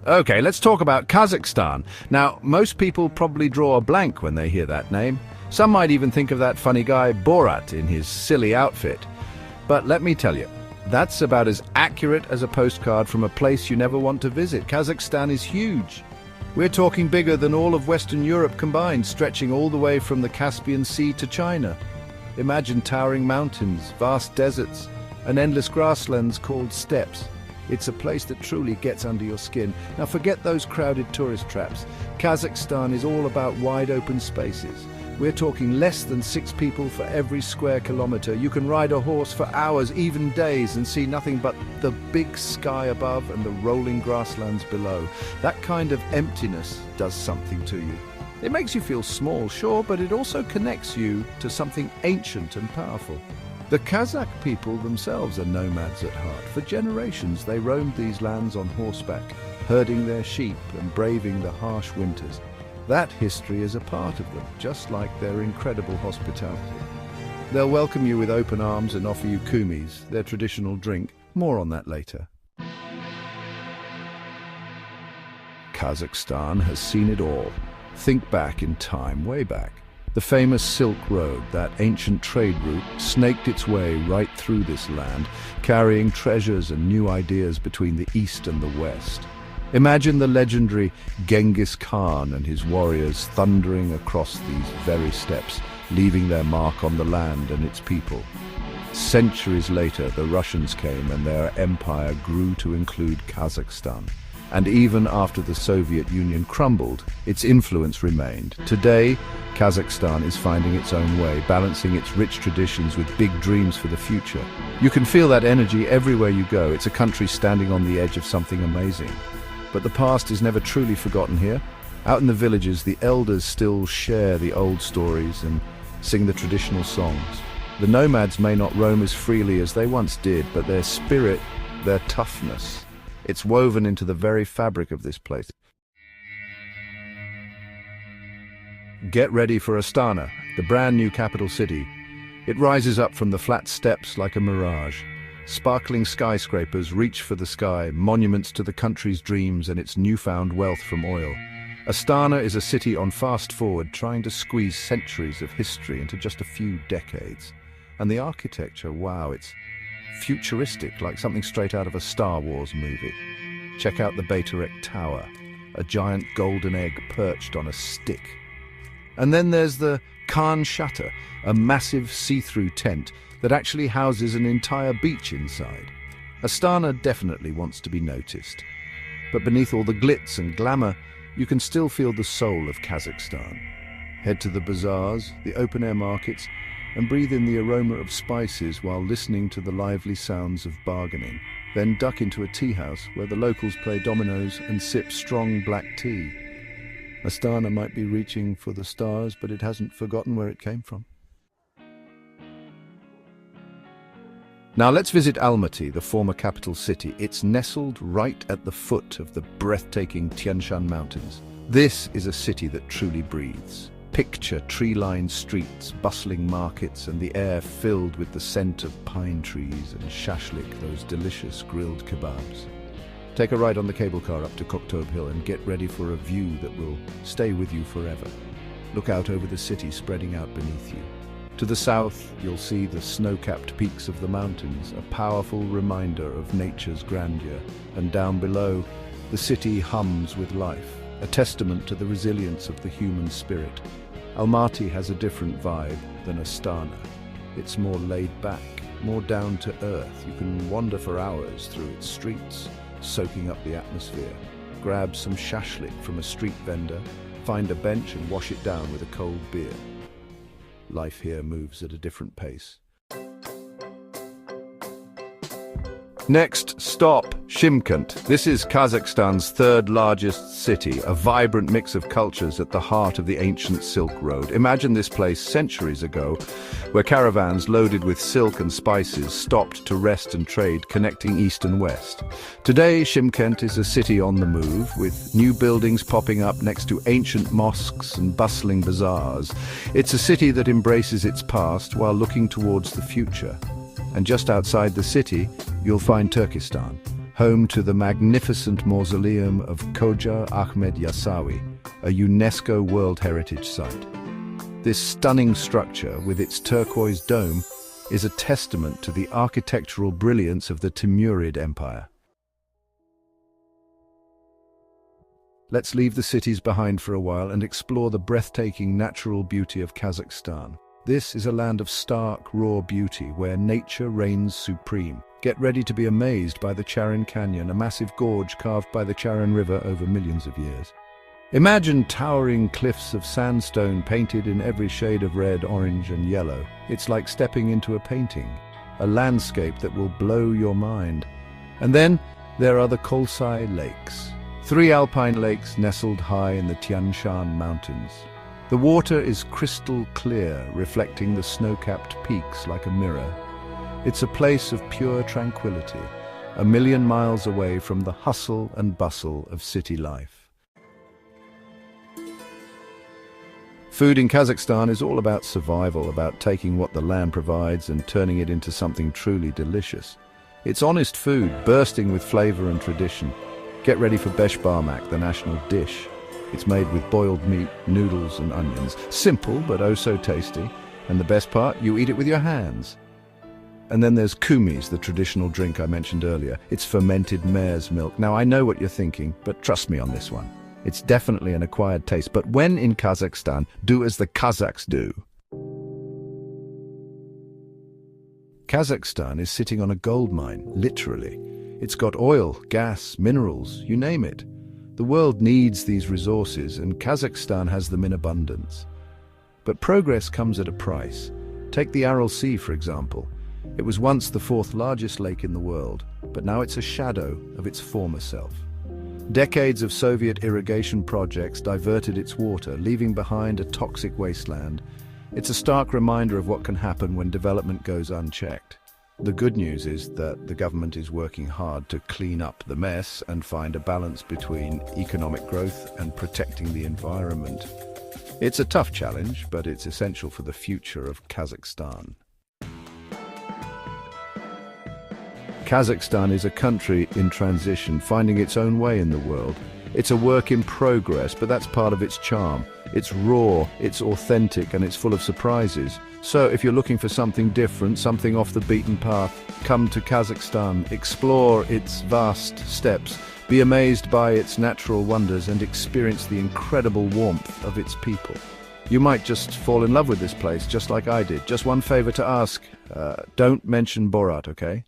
Okay, let's talk about Kazakhstan. Now, most people probably draw a blank when they hear that name. Some might even think of that funny guy Borat in his silly outfit. But let me tell you, that's about as accurate as a postcard from a place you never want to visit. Kazakhstan is huge. We're talking bigger than all of Western Europe combined, stretching all the way from the Caspian Sea to China. Imagine towering mountains, vast deserts, and endless grasslands called steppes. It's a place that truly gets under your skin. Now forget those crowded tourist traps. Kazakhstan is all about wide open spaces. We're talking less than 6 people for every square kilometre. You can ride a horse for hours, even days, and see nothing but the big sky above and the rolling grasslands below. That kind of emptiness does something to you. It makes you feel small, sure, but it also connects you to something ancient and powerful. The Kazakh people themselves are nomads at heart. For generations they roamed these lands on horseback, herding their sheep and braving the harsh winters. That history is a part of them, just like their incredible hospitality. They'll welcome you with open arms and offer you kumis, their traditional drink. More on that later. Kazakhstan has seen it all. Think back in time, way back. The famous Silk Road, that ancient trade route, snaked its way right through this land, carrying treasures and new ideas between the East and the West. Imagine the legendary Genghis Khan and his warriors thundering across these very steppes, leaving their mark on the land and its people. Centuries later, the Russians came and their empire grew to include Kazakhstan. And even after the Soviet Union crumbled, its influence remained. Today, Kazakhstan is finding its own way, balancing its rich traditions with big dreams for the future. You can feel that energy everywhere you go. It's a country standing on the edge of something amazing. But the past is never truly forgotten here. Out in the villages, the elders still share the old stories and sing the traditional songs. The nomads may not roam as freely as they once did, but their spirit, their toughness, it's woven into the very fabric of this place. Get ready for Astana, the brand new capital city. It rises up from the flat steppes like a mirage. Sparkling skyscrapers reach for the sky, monuments to the country's dreams and its newfound wealth from oil. Astana is a city on fast forward, trying to squeeze centuries of history into just a few decades. And the architecture, wow, it's futuristic, like something straight out of a Star Wars movie. Check out the Bayturek Tower, a giant golden egg perched on a stick. And then there's the Khan Shutter, a massive see-through tent that actually houses an entire beach inside. Astana definitely wants to be noticed. But beneath all the glitz and glamour, you can still feel the soul of Kazakhstan. Head to the bazaars, the open-air markets, and breathe in the aroma of spices while listening to the lively sounds of bargaining. Then duck into a tea house where the locals play dominoes and sip strong black tea. Astana might be reaching for the stars, but it hasn't forgotten where it came from. Now let's visit Almaty, the former capital city. It's nestled right at the foot of the breathtaking Tian Shan Mountains. This is a city that truly breathes. Picture tree-lined streets, bustling markets, and the air filled with the scent of pine trees and shashlik, those delicious grilled kebabs. Take a ride on the cable car up to Koktub Hill and get ready for a view that will stay with you forever. Look out over the city spreading out beneath you. To the south, you'll see the snow-capped peaks of the mountains, a powerful reminder of nature's grandeur. And down below, the city hums with life, a testament to the resilience of the human spirit. Almaty has a different vibe than Astana. It's more laid back, more down to earth. You can wander for hours through its streets, soaking up the atmosphere. Grab some shashlik from a street vendor, find a bench and wash it down with a cold beer. Life here moves at a different pace. Next stop, Shymkent. This is Kazakhstan's third largest city, a vibrant mix of cultures at the heart of the ancient Silk Road. Imagine this place centuries ago, where caravans loaded with silk and spices stopped to rest and trade, connecting east and west. Today, Shymkent is a city on the move, with new buildings popping up next to ancient mosques and bustling bazaars. It's a city that embraces its past while looking towards the future. And just outside the city, you'll find Turkestan, home to the magnificent mausoleum of Khoja Ahmed Yasawi, a UNESCO World Heritage Site. This stunning structure, with its turquoise dome, is a testament to the architectural brilliance of the Timurid Empire. Let's leave the cities behind for a while and explore the breathtaking natural beauty of Kazakhstan. This is a land of stark, raw beauty where nature reigns supreme. Get ready to be amazed by the Charin Canyon, a massive gorge carved by the Charin River over millions of years. Imagine towering cliffs of sandstone painted in every shade of red, orange, and yellow. It's like stepping into a painting, a landscape that will blow your mind. And then there are the Kolsai Lakes. 3 alpine lakes nestled high in the Tian Shan Mountains. The water is crystal clear, reflecting the snow-capped peaks like a mirror. It's a place of pure tranquility, a million miles away from the hustle and bustle of city life. Food in Kazakhstan is all about survival, about taking what the land provides and turning it into something truly delicious. It's honest food, bursting with flavor and tradition. Get ready for Beshbarmak, the national dish. It's made with boiled meat, noodles and onions. Simple, but oh so tasty. And the best part, you eat it with your hands. And then there's kumis, the traditional drink I mentioned earlier. It's fermented mare's milk. Now I know what you're thinking, but trust me on this one. It's definitely an acquired taste, but when in Kazakhstan, do as the Kazakhs do. Kazakhstan is sitting on a gold mine, literally. It's got oil, gas, minerals, you name it. The world needs these resources, and Kazakhstan has them in abundance. But progress comes at a price. Take the Aral Sea, for example. It was once the 4th largest lake in the world, but now it's a shadow of its former self. Decades of Soviet irrigation projects diverted its water, leaving behind a toxic wasteland. It's a stark reminder of what can happen when development goes unchecked. The good news is that the government is working hard to clean up the mess and find a balance between economic growth and protecting the environment. It's a tough challenge, but it's essential for the future of Kazakhstan. Kazakhstan is a country in transition, finding its own way in the world. It's a work in progress, but that's part of its charm. It's raw, it's authentic, and it's full of surprises. So if you're looking for something different, something off the beaten path, come to Kazakhstan, explore its vast steppes, be amazed by its natural wonders, and experience the incredible warmth of its people. You might just fall in love with this place, just like I did. Just one favor to ask, don't mention Borat, okay?